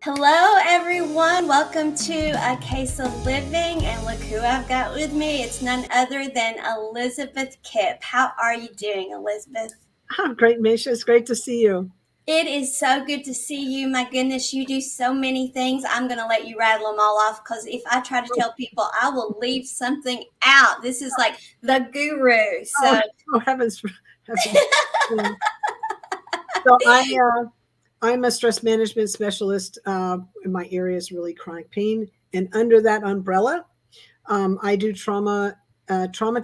Hello, everyone. Welcome to Akasa Living. And look who I've got with me. It's none other than Elizabeth Kipp. How are you doing, Elizabeth? Oh, great, Maysha. It's great to see you. It is so good to see you. My goodness, you do so many things. I'm going to let you rattle them all off because if I try to tell people, I will leave something out. This is like the guru. Oh, So, oh heavens. So I'm a stress management specialist. In my area is really chronic pain, and under that umbrella, I do trauma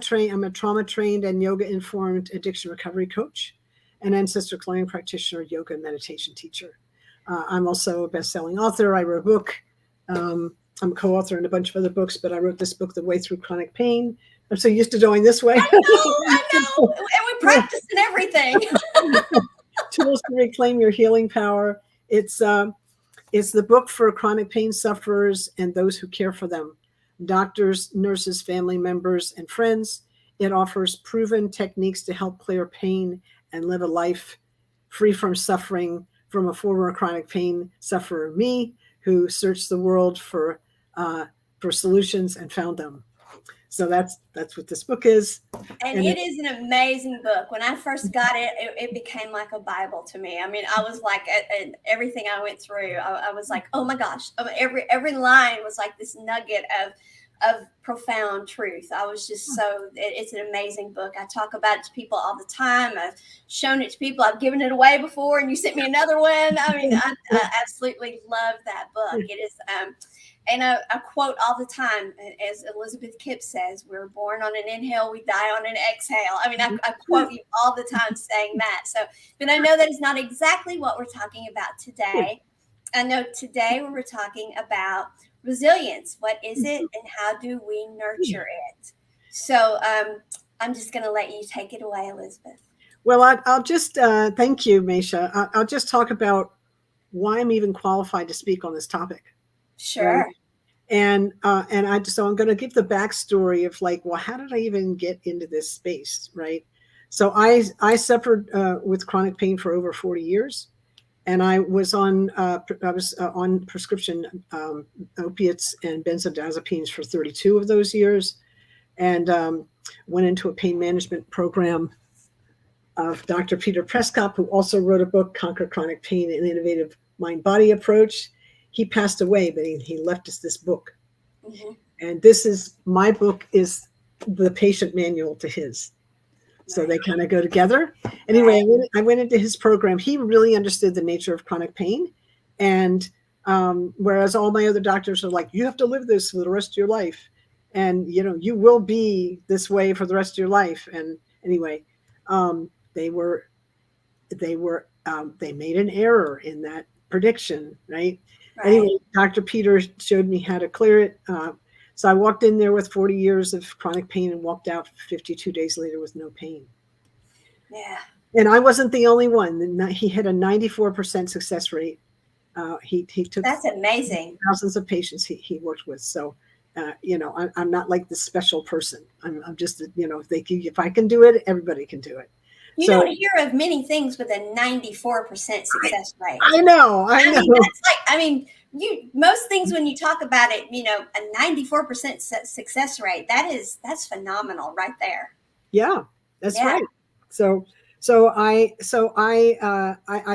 train. I'm a trauma trained and yoga informed addiction recovery coach, an ancestral client practitioner, yoga and meditation teacher. I'm also a best-selling author. I wrote a book. I'm a co-author in a bunch of other books, but I wrote this book, The Way Through Chronic Pain. I'm so used to going this way. I know. And we practice and everything. Tools to reclaim your healing power. It's the book for chronic pain sufferers and those who care for them, doctors, nurses, family members, and friends. It offers proven techniques to help clear pain and live a life free from suffering, from a former chronic pain sufferer, me, who searched the world for solutions and found them. So that's what this book is. And And it is an amazing book. When I first got it became like a Bible to me. I mean, I was like, everything I went through, I was like, oh my gosh, every line was like this nugget of profound truth. I was just it's an amazing book. I talk about it to people all the time. I've shown it to people. I've given it away before, and you sent me another one. I mean, I absolutely love that book. It is, and I quote all the time, as Elizabeth Kipp says, we're born on an inhale, we die on an exhale. I mean, I quote you all the time saying that. So, but I know that is not exactly what we're talking about today. I know today we were talking about resilience. What is it and how do we nurture it? So I'm just going to let you take it away, Elizabeth. Well, I'll just thank you, Maysha. I'll just talk about why I'm even qualified to speak on this topic. Right. Sure. So I'm going to give the backstory of like, well, how did I even get into this space? Right. So I suffered with chronic pain for over 40 years, and I was on prescription opiates and benzodiazepines for 32 of those years, and went into a pain management program of Dr. Peter Prescott, who also wrote a book, Conquer Chronic Pain: An Innovative Mind-Body Approach. He passed away, but he left us this book. Mm-hmm. And my book is the patient manual to his. So they kind of go together. Anyway, I went into his program. He really understood the nature of chronic pain. And whereas all my other doctors are like, you have to live this for the rest of your life. And, you will be this way for the rest of your life. And anyway, they made an error in that prediction, right? Anyway, Dr. Peter showed me how to clear it. So I walked in there with 40 years of chronic pain and walked out 52 days later with no pain. Yeah. And I wasn't the only one. He had a 94% success rate. He took That's amazing. Thousands of patients he worked with. So, I'm not like this special person. I'm just, if I can do it, everybody can do it. You don't hear of many things with a 94% success rate. I know. Most things when you talk about it, a 94% success rate, that's phenomenal right there. Yeah, that's right. So I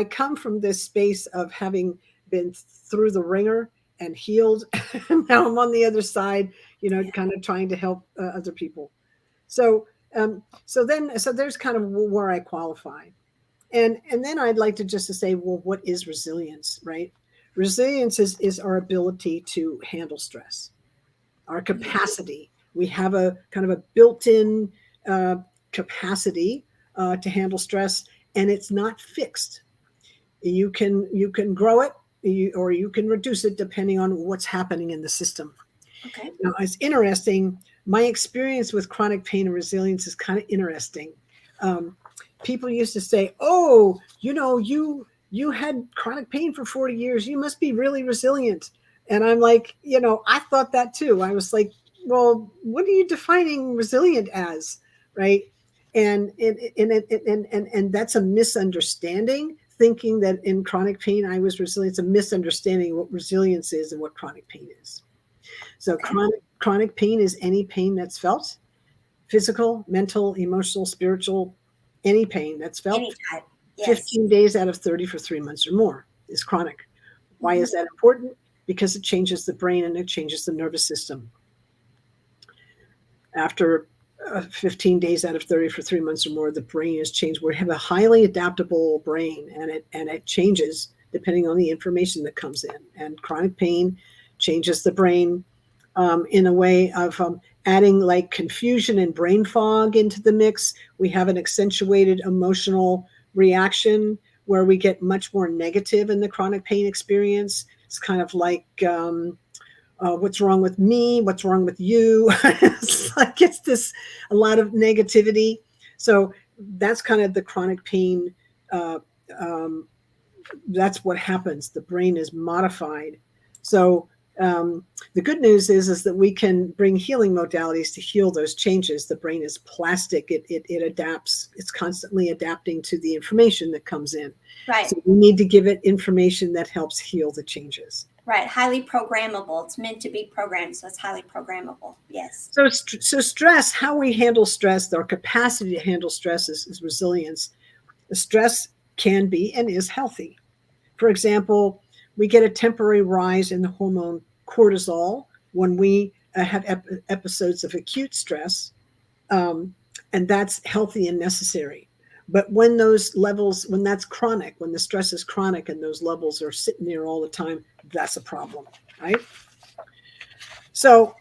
come from this space of having been through the ringer and healed. And now I'm on the other side, kind of trying to help other people. So there's kind of where I qualify. And then I'd like to just to say, well, what is resilience, right? Resilience is our ability to handle stress, our capacity. We have a kind of a built-in capacity to handle stress, and it's not fixed. You can grow it, or you can reduce it depending on what's happening in the system. Okay. Now, it's interesting. My experience with chronic pain and resilience is kind of interesting. People used to say, "Oh, you had chronic pain for 40 years. You must be really resilient." And I'm like, I thought that too. I was like, well, what are you defining resilient as, right? And that's a misunderstanding. thinking that in chronic pain I was resilient. It's a misunderstanding of what resilience is and what chronic pain is. So Okay. chronic pain is any pain that's felt, physical, mental, emotional, spiritual, any pain that's Any felt type. Yes. 15 days out of 30 for 3 months or more is chronic. Why Mhm. is that important? Because it changes the brain and it changes the nervous system. After 15 days out of 30 for 3 months or more, the brain has changed. We have a highly adaptable brain, and it changes depending on the information that comes in. And chronic pain changes the brain in a way of adding like confusion and brain fog into the mix. We have an accentuated emotional reaction where we get much more negative in the chronic pain experience. It's kind of like what's wrong with me? What's wrong with you? It's like it's this a lot of negativity. So that's kind of the chronic pain. Uh, um, that's what happens. The brain is modified. So the good news is that we can bring healing modalities to heal those changes. The brain is plastic. It adapts. It's constantly adapting to the information that comes in. Right. So we need to give it information that helps heal the changes. Right. Highly programmable. It's meant to be programmed, so it's highly programmable. Yes. So stress, how we handle stress, our capacity to handle stress is resilience. The stress can be and is healthy. For example, we get a temporary rise in the hormone cortisol when we have episodes of acute stress, and that's healthy and necessary. But when those levels, when that's chronic, when the stress is chronic and those levels are sitting there all the time, that's a problem, right? So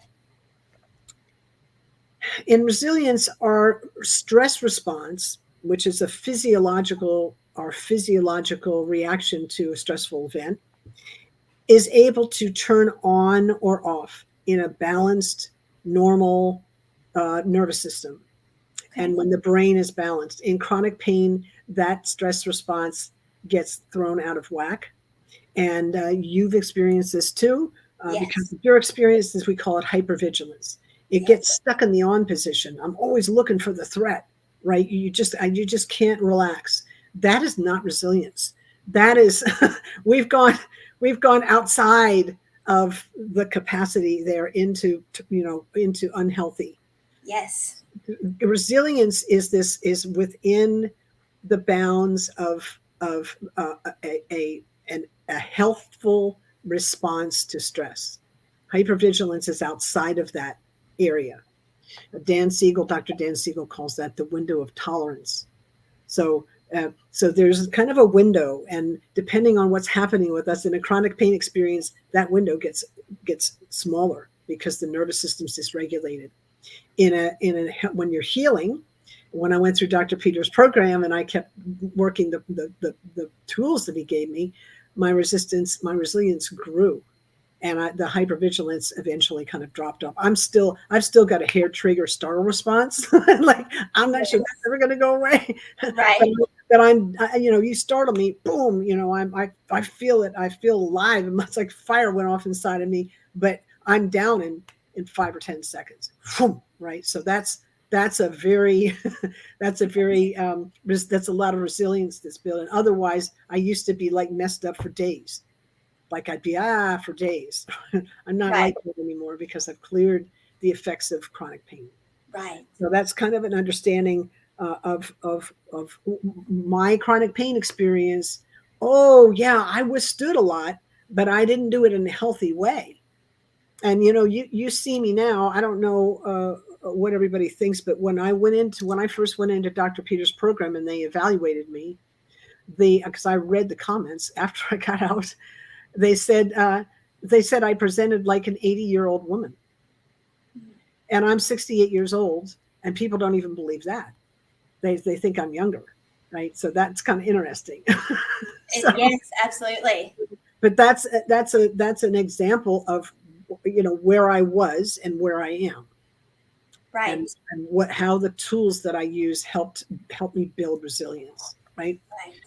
in resilience, our stress response, which is a physiological reaction to a stressful event, is able to turn on or off in a balanced, normal nervous system. Okay. And when the brain is balanced, in chronic pain, that stress response gets thrown out of whack. And you've experienced this too, because Yes. of your experiences, we call it hypervigilance. It gets Yes. stuck in the on position. I'm always looking for the threat, right? You just can't relax. That is not resilience. That is we've gone outside of the capacity there into into unhealthy. Yes. Resilience is within the bounds of a healthful response to stress. Hypervigilance is outside of that area. Dr. Dan Siegel calls that the window of tolerance. So, so there's kind of a window, and depending on what's happening with us in a chronic pain experience, that window gets smaller because the nervous system's dysregulated. When you're healing, when I went through Dr. Peter's program and I kept working the tools that he gave me, my resilience grew, and the hypervigilance eventually kind of dropped off. I've still got a hair trigger startle response. Like I'm not sure that's ever going to go away. Right. But you startle me, boom, I feel it. I feel alive. It's like fire went off inside of me, but I'm down in 5 or 10 seconds. Right. So that's a very that's a lot of resilience that's built in. Otherwise, I used to be like messed up for days. Like I'd be for days. I'm not Right. like that anymore because I've cleared the effects of chronic pain. Right. So that's kind of an understanding of my chronic pain experience. Oh yeah, I withstood a lot, but I didn't do it in a healthy way. And you see me now. I don't know what everybody thinks, but when I first went into Dr. Peter's program and they evaluated me, because I read the comments after I got out, they said I presented like an 80-year-old woman, and I'm 68 years old, and people don't even believe that. They think I'm younger, right? So that's kind of interesting. So, Yes, absolutely. but that's an example of where I was and where I am, Right. and how the tools that I use help me build resilience, right? Right.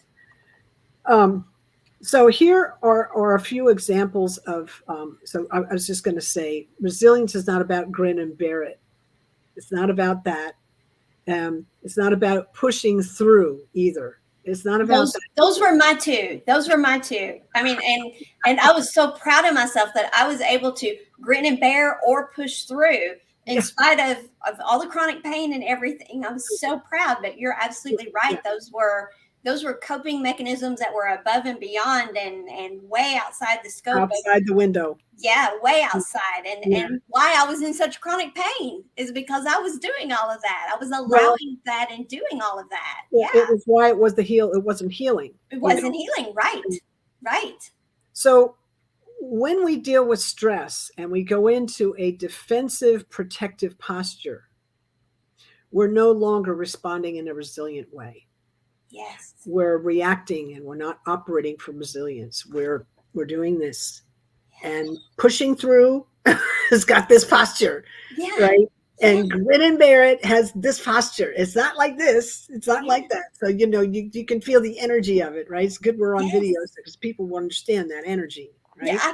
Um, so here are a few examples of. So I was just going to say, resilience is not about grin and bear it. It's not about that. It's not about pushing through either. It's not about that. Those were my two. Those were my two. I mean, and I was so proud of myself that I was able to grin and bear or push through in Yeah. spite of all the chronic pain and everything. I was so proud. But you're absolutely right. Yeah. Those were coping mechanisms that were above and beyond and way outside the scope of, Outside the window. yeah, way outside. Yeah. And why I was in such chronic pain is because I was doing all of that. I was Well, allowing that and doing all of that. it, Yeah. it was why it was the heal. It wasn't healing. It You wasn't know? healing. Right. Right. So when we deal with stress and we go into a defensive, protective posture, we're no longer responding in a resilient way. Yes. We're reacting and we're not operating from resilience. We're doing this and pushing through has got this posture, Yeah. right? Yeah. And grin and bear it has this posture. It's not like this. It's not Yeah. like that. So, you can feel the energy of it, right? It's good we're on Yes. videos because people will understand that energy, right? Yeah, I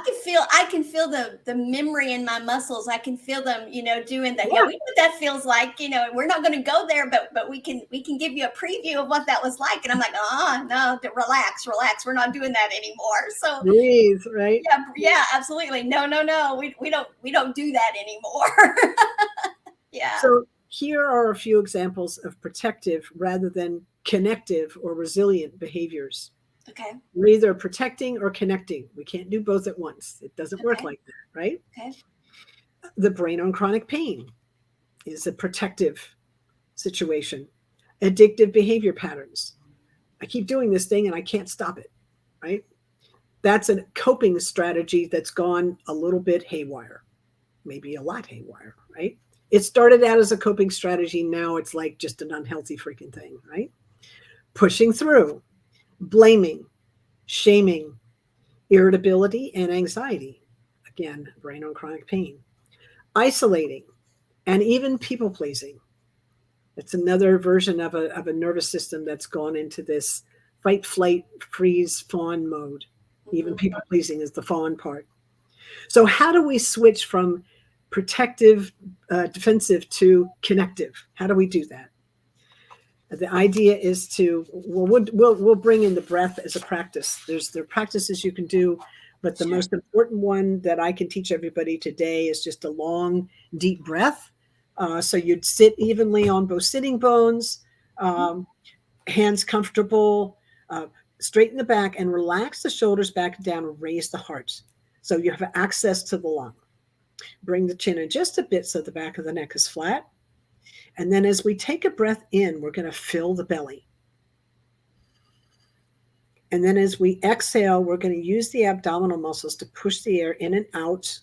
can feel the memory in my muscles. I can feel them, doing that. Yeah, Yeah. we know what that feels like. We're not going to go there, but we can give you a preview of what that was like. And I'm like, no, relax. We're not doing that anymore. So Breathe, right? yeah, absolutely. No. We don't do that anymore. Yeah. So here are a few examples of protective rather than connective or resilient behaviors. Okay. We're either protecting or connecting. We can't do both at once. It doesn't work Okay. like that, right? Okay. The brain on chronic pain is a protective situation. Addictive behavior patterns. I keep doing this thing and I can't stop it, right? That's a coping strategy that's gone a little bit haywire, maybe a lot haywire, right? It started out as a coping strategy. Now it's like just an unhealthy freaking thing, right? Pushing through, blaming, shaming, irritability, and anxiety. Again, brain on chronic pain. Isolating, and even people pleasing. It's another version of a nervous system that's gone into this fight, flight, freeze, fawn mode. Even people pleasing is the fawn part. So, how do we switch from protective, defensive to connective? How do we do that? The idea is to we'll bring in the breath as a practice. There are practices you can do, but the most important one that I can teach everybody today is just a long, deep breath. So you'd sit evenly on both sitting bones, hands comfortable, straighten the back and relax the shoulders back and down and raise the heart. So you have access to the lung. Bring the chin in just a bit so the back of the neck is flat. And then as we take a breath in, we're going to fill the belly. And then as we exhale, we're going to use the abdominal muscles to push the air in and out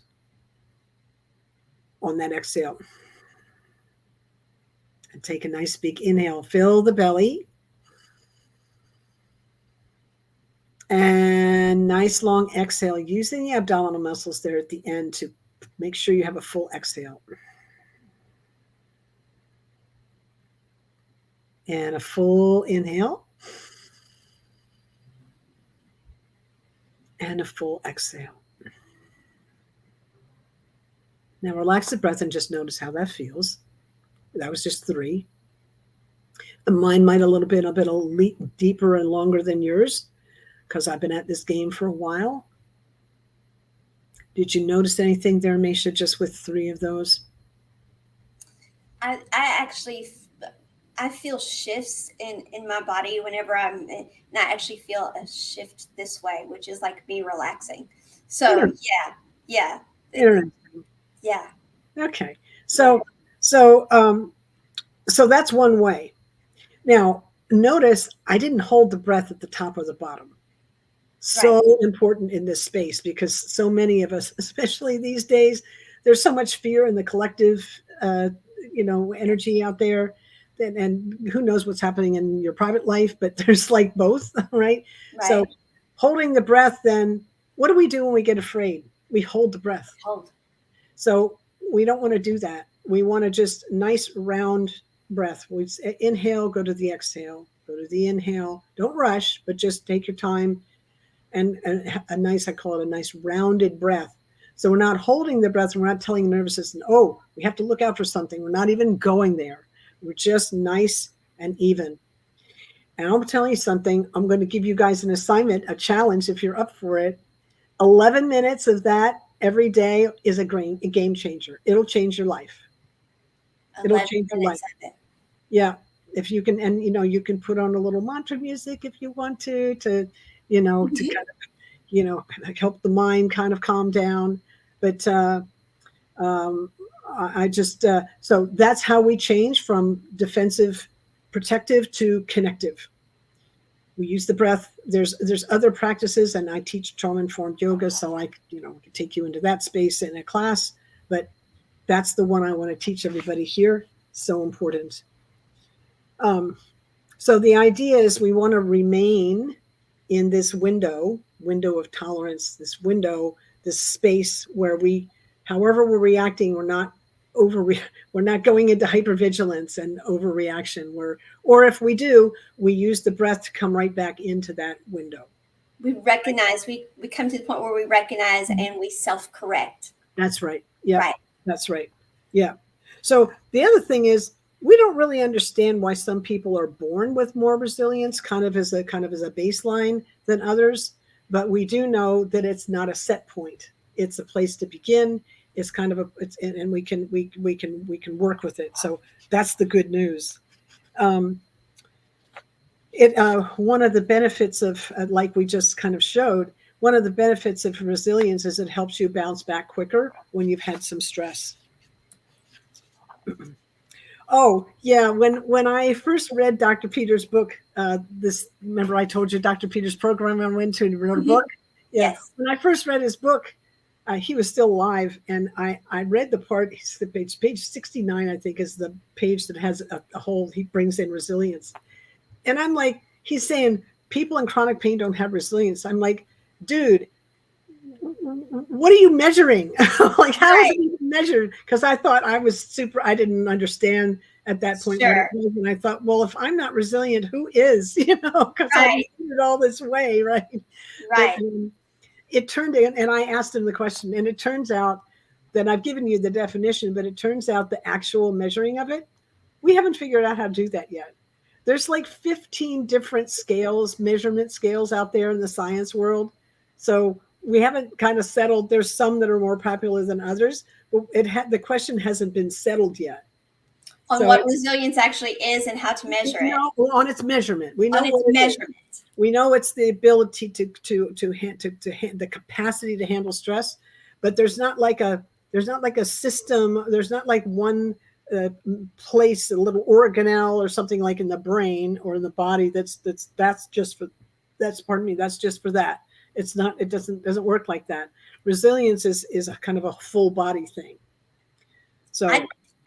on that exhale. And take a nice big inhale. Fill the belly. And nice long exhale, using the abdominal muscles there at the end to make sure you have a full exhale. And a full inhale. And a full exhale. Now relax the breath and just notice how that feels. That was just 3. Mine might a little bit deeper and longer than yours because I've been at this game for a while. Did you notice anything there, Maysha, just with 3 of those? I actually I feel shifts in my body whenever and I actually feel a shift this way, which is like me relaxing. So yeah. Interesting. Yeah. Okay. So that's one way. Now, notice I didn't hold the breath at the top or the bottom. So important in this space because so many of us, especially these days, there's so much fear in the collective, energy out there. And who knows what's happening in your private life, but there's like both, right? So holding the breath, then what do we do when we get afraid? We hold the breath. Hold. So we don't want to do that. We want to just nice round breath. We inhale, go to the exhale, go to the inhale. Don't rush, but just take your time and a nice, I call it a nice rounded breath. So we're not holding the breath. We're not telling the nervous system, oh, we have to look out for something. We're not even going there. We're just nice and even. And I'm telling you something, I'm going to give you guys an assignment, a challenge if you're up for it. 11 minutes of that every day is a game changer. It'll change your life. It'll 11 change your life. minutes of it. Yeah. If you can, and you can put on a little mantra music if you want to kind of, help the mind kind of calm down. But um, I just, so that's how we change from defensive, protective to connective. We use the breath. There's other practices, and I teach trauma informed yoga, so I could take you into that space in a class. But that's the one I want to teach everybody here. So important. So the idea is we want to remain in this window of tolerance, this space where however we're reacting, we're not going into hypervigilance and overreaction. Or if we do, we use the breath to come right back into that window. We recognize, we come to the point where we recognize and we self-correct. That's right. Yeah, right. That's right. Yeah. So the other thing is, we don't really understand why some people are born with more resilience, kind of as a baseline than others. But we do know that it's not a set point. It's a place to begin. It's kind of and we can work with it. So that's the good news. One of the benefits of, like we just kind of showed, one of the benefits of resilience is it helps you bounce back quicker when you've had some stress. Oh, yeah. When I first read Dr. Peters' book, remember I told you Dr. Peters' program I went to and wrote a book? Yeah. Yes. When I first read his book, he was still alive. And I read the part, page 69, I think, is the page that has a whole, he brings in resilience. And I'm like, he's saying people in chronic pain don't have resilience. I'm like, dude, what are you measuring? Like, how is it even measured? Because I thought I didn't understand at that point what it was. And I thought, well, if I'm not resilient, who is? Because I did it all this way, right? Right. But, it turned in, and I asked him the question, and it turns out that I've given you the definition, but it turns out the actual measuring of it, we haven't figured out how to do that yet. There's like 15 different measurement scales out there in the science world. So we haven't kind of settled. There's some that are more popular than others, but the question hasn't been settled yet. On what resilience actually is and how to measure it. On its measurement. We know on its measurement. We know it's the ability to the capacity to handle stress, but there's not like a system. There's not like one place, a little organelle or something like in the brain or in the body that's just for that. It's not. It doesn't work like that. Resilience is a kind of a full body thing. So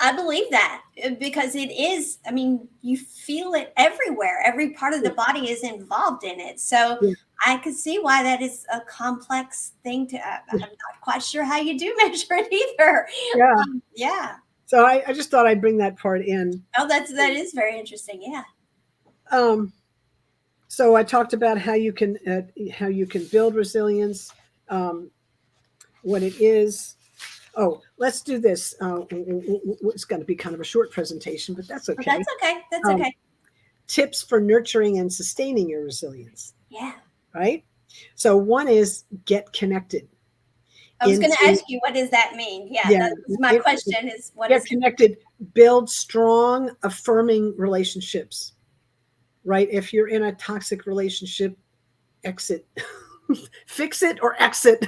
I believe that, because it is. I mean, you feel it everywhere. Every part of the body is involved in it. So I could see why that is a complex thing to. I'm not quite sure how you do measure it either. Yeah. So I just thought I'd bring that part in. Oh, that is very interesting. Yeah. So I talked about how you can build resilience, what it is. Oh, let's do this. It's going to be kind of a short presentation, but that's okay. That's okay. Tips for nurturing and sustaining your resilience. Yeah. Right? So one is get connected. I was going to ask you, what does that mean? Yeah. That's my question is, what is connected? Build strong, affirming relationships. Right? If you're in a toxic relationship, exit. Fix it or exit.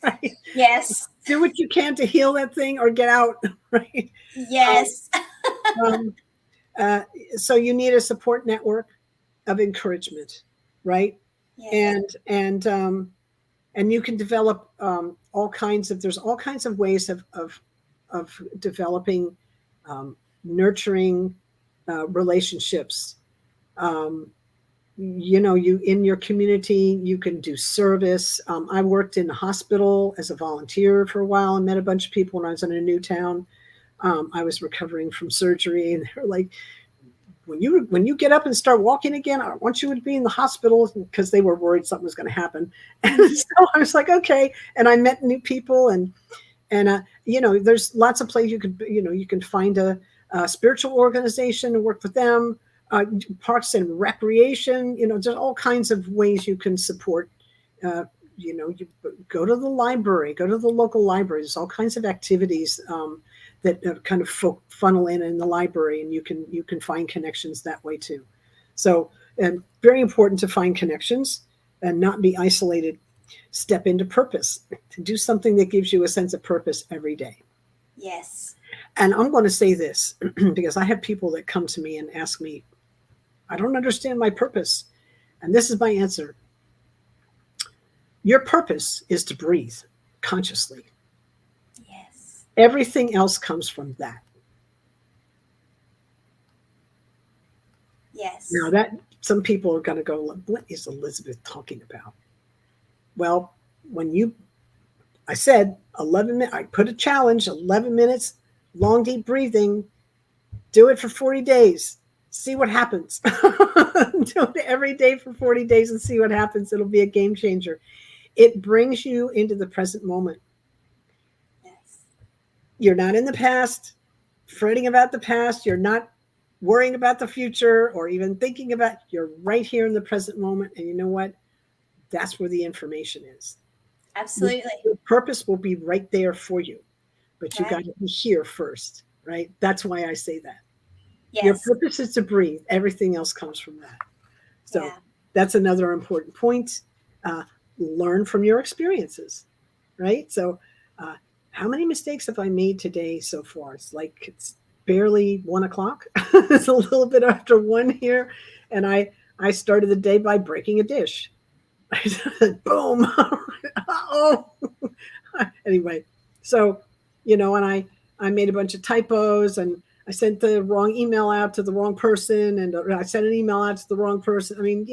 Right? Yes. Do what you can to heal that thing or get out. Right? Yes. So you need a support network of encouragement, right? Yes. And you can develop there's all kinds of ways of developing nurturing relationships. You in your community, you can do service. I worked in a hospital as a volunteer for a while and met a bunch of people when I was in a new town. I was recovering from surgery, and they were like, when you get up and start walking again, I want you to be in the hospital, because they were worried something was going to happen. And so I was like, okay. And I met new people, and there's lots of places you can find a spiritual organization and work with them. parks and recreation, there's all kinds of ways you can support. Uh, you go to the library, go to the local library. There's all kinds of activities that kind of funnel in the library, and you can find connections that way too. So, and very important to find connections and not be isolated. Step into purpose, to do something that gives you a sense of purpose every day. Yes. And I'm going to say this because I have people that come to me and ask me, I don't understand my purpose. And this is my answer. Your purpose is to breathe consciously. Yes. Everything else comes from that. Yes. Now that some people are going to go, what is Elizabeth talking about? Well, I said 11 minutes, I put a challenge, 11 minutes, long, deep breathing, do it for 40 days. See what happens. Do it every day for 40 days and see what happens. It'll be a game changer. It brings you into the present moment. Yes. You're not in the past, fretting about the past. You're not worrying about the future or even thinking about, you're right here in the present moment. And you know what? That's where the information is. Absolutely. Your purpose will be right there for you, but you got Right. to be here first, right? That's why I say that. Your Yes. purpose is to breathe. Everything else comes from that. So Yeah. that's another important point. Uh, Learn from your experiences, right? So, uh, how many mistakes have I made today so far? It's barely 1 o'clock. It's a little bit after 1 here, and I started the day by breaking a dish. I said, boom. Oh, anyway, so and I made a bunch of typos, and I sent the wrong email out to the wrong person, and I sent an email out to the wrong person. I mean,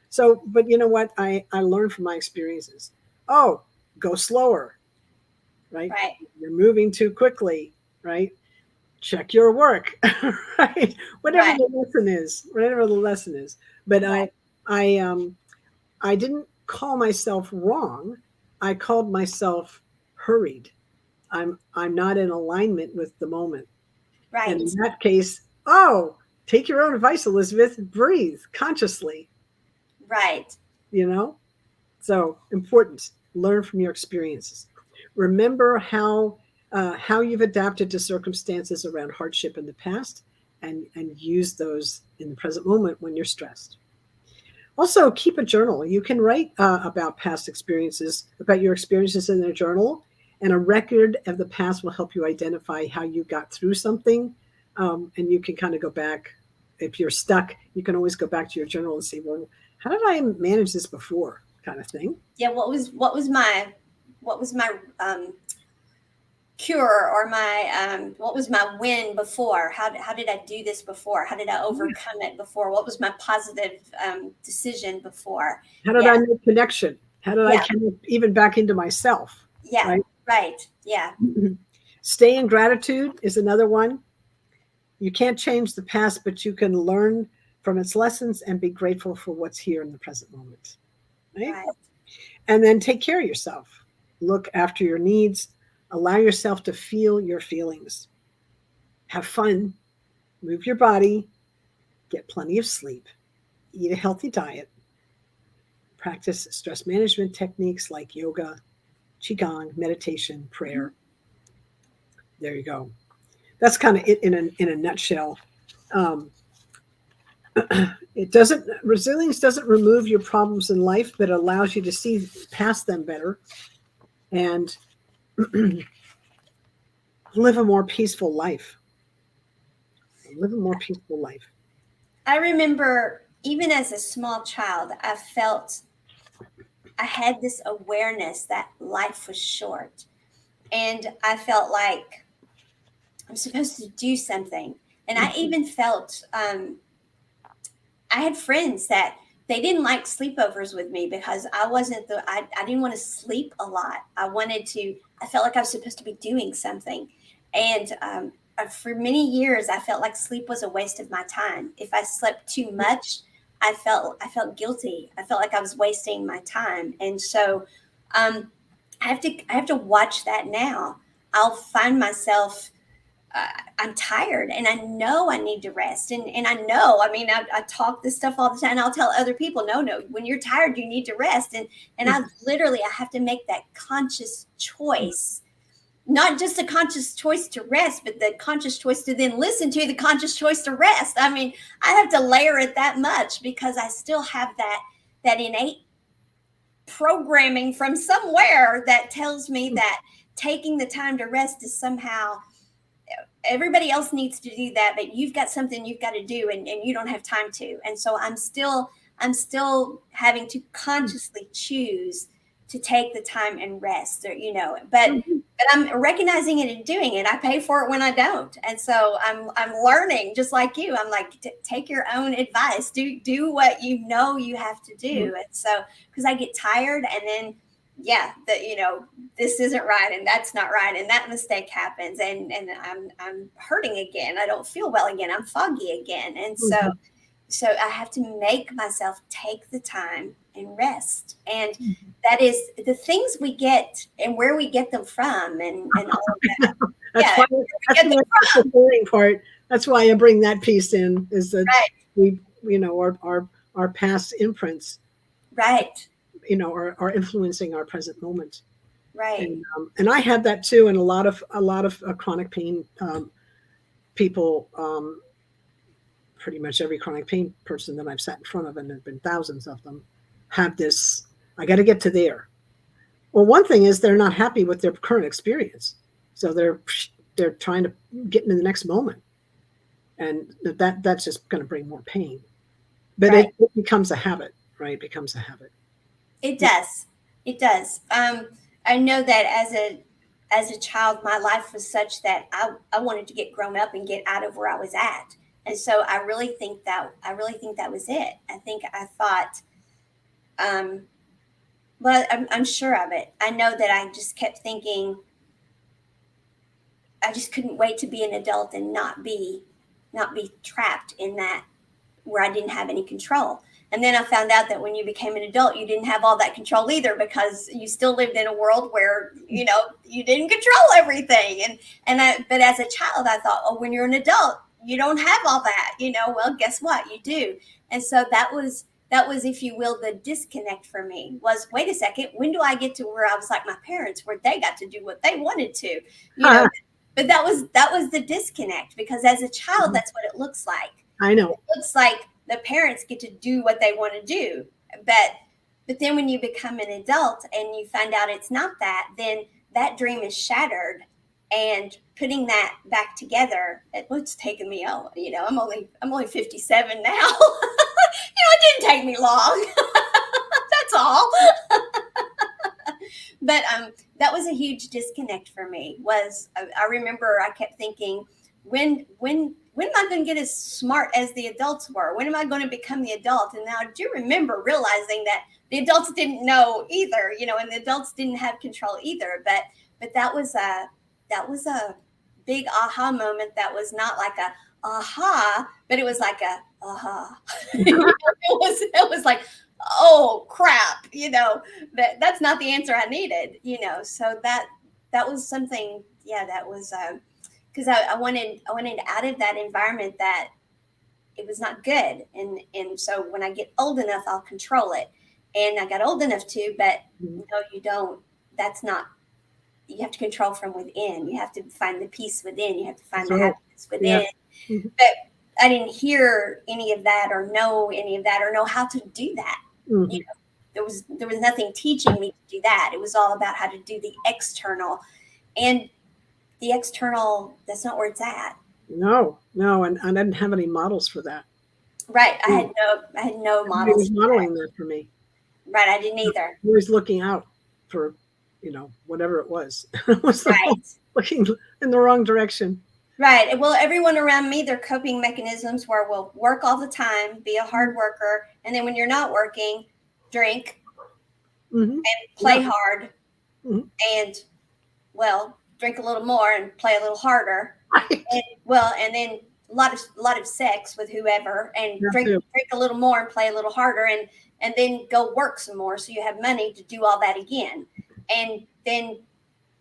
so, but you know what? I learned from my experiences. Oh, go slower, right? Right. You're moving too quickly, right? Check your work, right? Whatever Right. the lesson is, whatever the lesson is. But Right. I I didn't call myself wrong. I called myself hurried. I'm not in alignment with the moment. And in Right. that case, oh, take your own advice, Elizabeth. Breathe consciously, Right. you know? So important. Learn from your experiences. Remember how you've adapted to circumstances around hardship in the past, and use those in the present moment when you're stressed. Also, keep a journal. You can write about past experiences, about your experiences in a journal, and a record of the past will help you identify how you got through something. And you can kind of go back. If you're stuck, you can always go back to your journal and see, well, how did I manage this before, kind of thing. Yeah. What was my cure, or my what was my win before? How did I do this before? How did I overcome it before? What was my positive decision before? How did I Yeah. make connection? How did I Yeah. connect even back into myself, Yeah. right? Right. Yeah. Stay in gratitude is another one. You can't change the past, but you can learn from its lessons and be grateful for what's here in the present moment, right? Right. And then take care of yourself. Look after your needs. Allow yourself to feel your feelings. Have fun. Move your body. Get plenty of sleep. Eat a healthy diet. Practice stress management techniques like yoga, qigong, meditation, prayer. There you go. That's kind of it in a nutshell. Um, it doesn't resilience doesn't remove your problems in life, but allows you to see past them better and live a more peaceful life. Live a more peaceful life. I remember even as a small child, I had this awareness that life was short. And I felt like I'm supposed to do something. And I even felt I had friends that they didn't like sleepovers with me because I didn't want to sleep a lot. I felt like I was supposed to be doing something. And for many years, I felt like sleep was a waste of my time. If I slept too much, I felt guilty. I felt like I was wasting my time. And so I have to watch that now. I'll find myself I'm tired and I know I need to rest. And I know, I mean, I talk this stuff all the time. And I'll tell other people, no, when you're tired, you need to rest. And I literally, I have to make that conscious choice, not just a conscious choice to rest, but the conscious choice to then listen to the conscious choice to rest. I mean, I have to layer it that much because I still have that innate programming from somewhere that tells me that taking the time to rest is somehow everybody else needs to do that, but you've got something you've got to do and you don't have time to. And so I'm still having to consciously choose to take the time and rest, or but I'm recognizing it and doing it. I pay for it when I don't. And so I'm learning just like you. I'm like, take your own advice, do what you know you have to do. And so because I get tired and then this isn't right and that's not right and that mistake happens and I'm hurting again. I don't feel well again. I'm foggy again. And so I have to make myself take the time and rest. And that is the things we get and where we get them from and all of that. That's why that's the boring part. That's why I bring that piece in, is that we our past imprints are influencing our present moment. Right. And I had that too. And a lot of chronic pain people, pretty much every chronic pain person that I've sat in front of, and there've been thousands of them, have this, I got to get to there. Well, one thing is they're not happy with their current experience. So they're trying to get into the next moment. And that's just going to bring more pain. But it becomes a habit, right? It becomes a habit. It does. It does. I know that as a child, my life was such that I wanted to get grown up and get out of where I was at. And so I really think that was it. I thought, well, I'm sure of it. I know that I just kept thinking, I just couldn't wait to be an adult and not be trapped in that where I didn't have any control. And then I found out that when you became an adult, you didn't have all that control either, because you still lived in a world where, you didn't control everything. But as a child, I thought, oh, when you're an adult, you don't have all that, well, guess what? You do. And so that was, if you will, the disconnect for me was, wait a second, when do I get to where I was like my parents, where they got to do what they wanted to, but that was the disconnect, because as a child, that's what it looks like. I know. It looks like the parents get to do what they want to do. But then when you become an adult and you find out it's not that, then that dream is shattered. And putting that back together, it's taken me, I'm only 57 now. It didn't take me long. That's all. But that was a huge disconnect for me. I remember I kept thinking, when am I going to get as smart as the adults were? When am I going to become the adult? And now I do remember realizing that the adults didn't know either, and the adults didn't have control either. But that was a big aha moment. That was not like a aha, but it was like a aha. It was like, oh crap, that's not the answer I needed, So that was something, that was because I wanted out of that environment that it was not good. And so when I get old enough, I'll control it. And I got old enough to, but no, you don't. That's not, you have to control from within. You have to find the peace within. You have to find the happiness within. Yeah. But I didn't hear any of that or know any of that or know how to do that. Mm-hmm. There was nothing teaching me to do that. It was all about how to do the external. And the external, that's not where it's at. No, and I didn't have any models for that. Right. I had no models. Nobody was modeling that for me. Right. I didn't either. I was looking out for, whatever it was. Looking in the wrong direction. Right. Well, everyone around me, their coping mechanisms were, well, work all the time, be a hard worker. And then when you're not working, drink and play hard and, well, drink a little more and play a little harder. Right. And then a lot of sex with whoever, and drink a little more and play a little harder, and then go work some more so you have money to do all that again. And then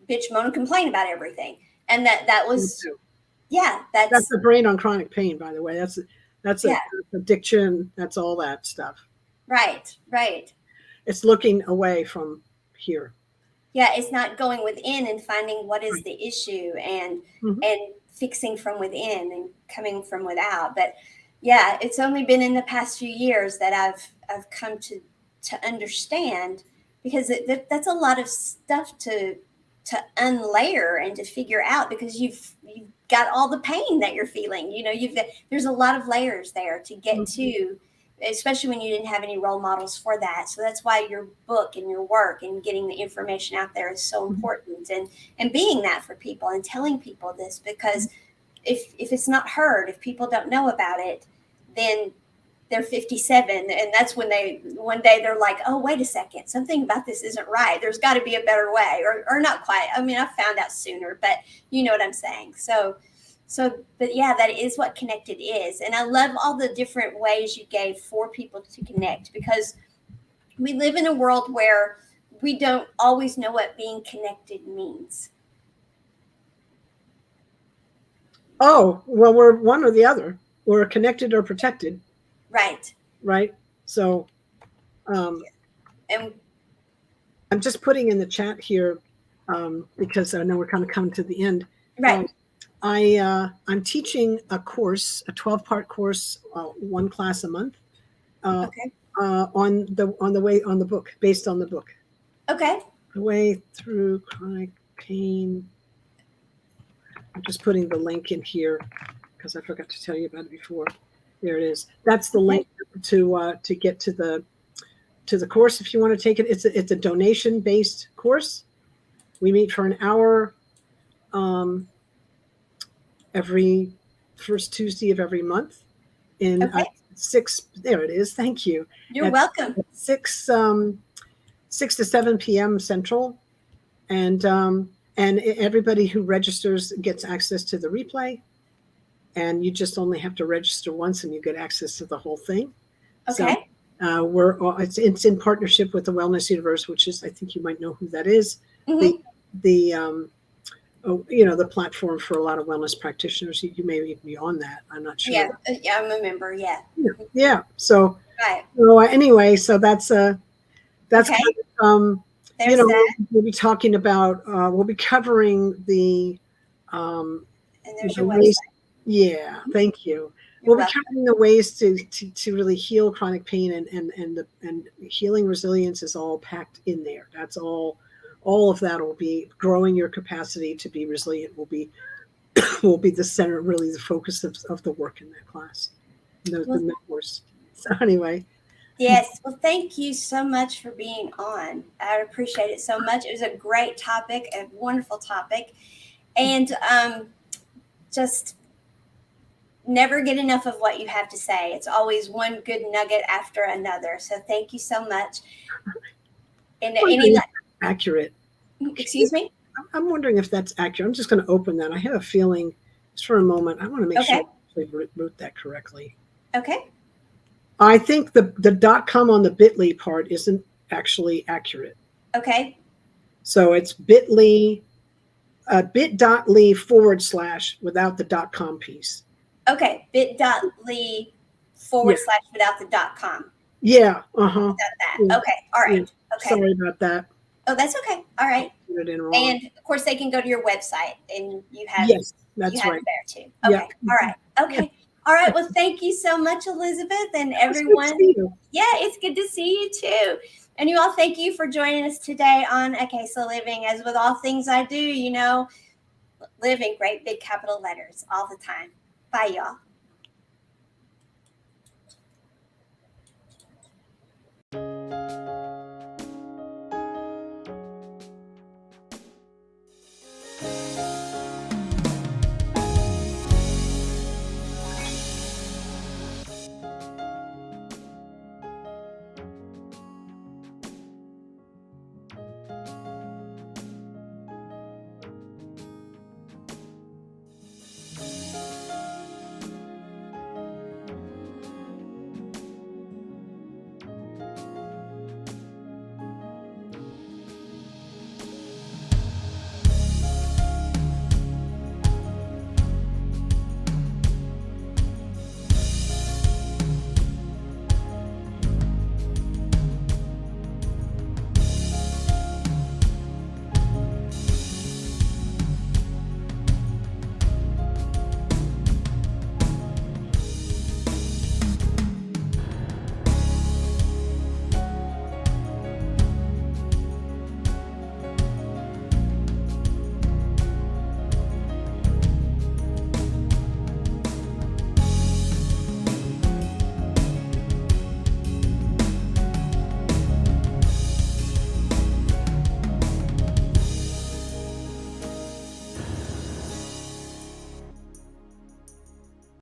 bitch, moan, and complain about everything. And that was Yeah, That's that's the brain on chronic pain, by the way. That's yeah, addiction. That's all that stuff. right, right. It's looking away from here. Yeah, it's not going within and finding what is Right. the issue and Mhm. fixing from within and coming from without. But yeah, it's only been in the past few years that I've come to understand, because that's a lot of stuff to unlayer and to figure out, because you've got all the pain that you're feeling. You know, there's a lot of layers there to get Mhm. to, especially when you didn't have any role models for that. So that's why your book and your work and getting the information out there is so Mhm. important, and being that for people and telling people this, because if it's not heard, if people don't know about it, then they're 57, and that's when they one day they're like, oh, wait a second, something about this isn't right, there's got to be a better way, or not quite. I mean, I found out sooner, but you know what I'm saying. But yeah, that is what connected is. And I love all the different ways you gave for people to connect, because we live in a world where we don't always know what being connected means. Oh, well, we're one or the other. We're connected or protected, Right. right? So um, And I'm just putting in the chat here because I know we're kind of coming to the end. right. Um, I'm teaching a course, a 12-part course, one class a month, uh, Okay. on the book, based on the book, Okay. the way through chronic pain. I'm just putting the link in here because I forgot to tell you about it before. There it is. That's the Okay. link to get to the course if you want to take it. It's a donation based course. We meet for an hour um, every first Tuesday of every month in Okay. six. There it is. Thank you. You're At welcome. 6 to 7 p.m. Central, and everybody who registers gets access to the replay. And you just only have to register once, and you get access to the whole thing. So Okay. it's in partnership with the Wellness Universe, which is, I think you might know who that is. The Mm-hmm. the the platform for a lot of wellness practitioners. You may even be on that. I'm not Yeah. sure. Yeah. I'm a member. Yeah. Yeah. Yeah. So Right. anyway, so that's Okay. kind of There's that. we'll be talking about we'll be covering um, And there's the your ways. website. Yeah, thank you. You're We'll be welcome. covering the ways to really heal chronic pain, and healing resilience is all packed in there. That's all of that will be growing your capacity to be resilient will be the center, really the focus of the work in that class, the Well, mentors. So anyway, yes. Well, thank you so much for being on. I appreciate it so much. It was a great topic, a wonderful topic, and just never get enough of what you have to say. It's always one good nugget after another. So thank you so much. And any, wondering if that's accurate. excuse me? I'm wondering if that's accurate. I'm just going to open that. I have a feeling, just for a moment, I want to make sure Okay. I actually wrote that correctly. Okay. I think the .com on the Bitly part isn't actually accurate. Okay. So it's bit.ly bit.ly / without the .com piece. Okay. bit.ly Yeah. / without the .com. Yeah. Uh-huh. Got that. Yeah. Okay. All Yeah. right. Okay. Sorry about that. Oh, that's okay. All I right. put it in wrong. And of course, they can go to your website, and Yes, you that's have right. it there too. Yeah. Okay. All right. Yeah. Okay. All right. Well, thank you so much, Elizabeth, and It's good to everyone. see you. Yeah, it's good to see you too. And you all, thank you for joining us today on Akasa Living. As with all things I do, live in great big capital letters all the time. Bye, y'all.